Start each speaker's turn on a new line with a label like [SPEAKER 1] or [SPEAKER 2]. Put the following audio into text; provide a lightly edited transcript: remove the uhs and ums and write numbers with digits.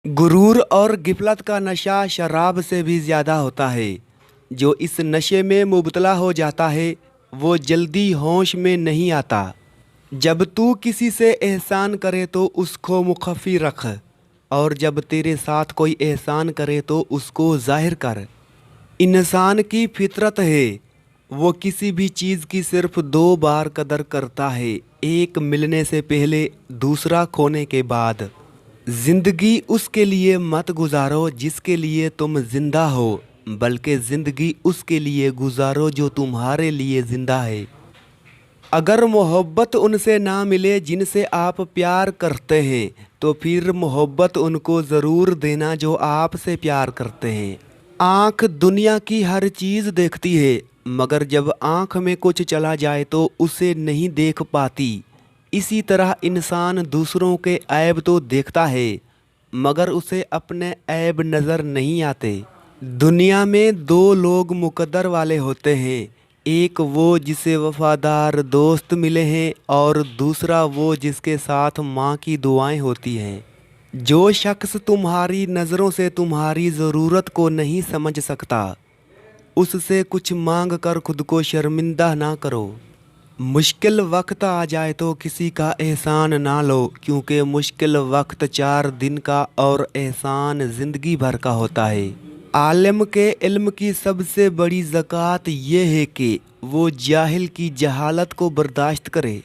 [SPEAKER 1] गुरूर और गिफलत का नशा शराब से भी ज़्यादा होता है। जो इस नशे में मुबतला हो जाता है वो जल्दी होश में नहीं आता। जब तू किसी से एहसान करे तो उसको मुखफ़ी रख, और जब तेरे साथ कोई एहसान करे तो उसको ज़ाहिर कर। इंसान की फितरत है, वो किसी भी चीज़ की सिर्फ दो बार कदर करता है, एक मिलने से पहले, दूसरा खोने के बाद। जिंदगी उसके लिए मत गुजारो जिसके लिए तुम जिंदा हो, बल्कि जिंदगी उसके लिए गुजारो जो तुम्हारे लिए जिंदा है। अगर मोहब्बत उनसे ना मिले जिनसे आप प्यार करते हैं, तो फिर मोहब्बत उनको ज़रूर देना जो आपसे प्यार करते हैं। आँख दुनिया की हर चीज़ देखती है, मगर जब आँख में कुछ चला जाए तो उसे नहीं देख पाती। इसी तरह इंसान दूसरों के ऐब तो देखता है, मगर उसे अपने ऐब नज़र नहीं आते। दुनिया में दो लोग मुकद्दर वाले होते हैं, एक वो जिसे वफादार दोस्त मिले हैं और दूसरा वो जिसके साथ माँ की दुआएं होती हैं। जो शख्स तुम्हारी नज़रों से तुम्हारी ज़रूरत को नहीं समझ सकता, उससे कुछ मांग कर खुद को शर्मिंदा ना करो। मुश्किल वक्त आ जाए तो किसी का एहसान ना लो, क्योंकि मुश्किल वक्त 4 दिन का और एहसान ज़िंदगी भर का होता है। आलिम के इल्म की सबसे बड़ी ज़कात ये है कि वो जाहिल की जहालत को बर्दाश्त करे।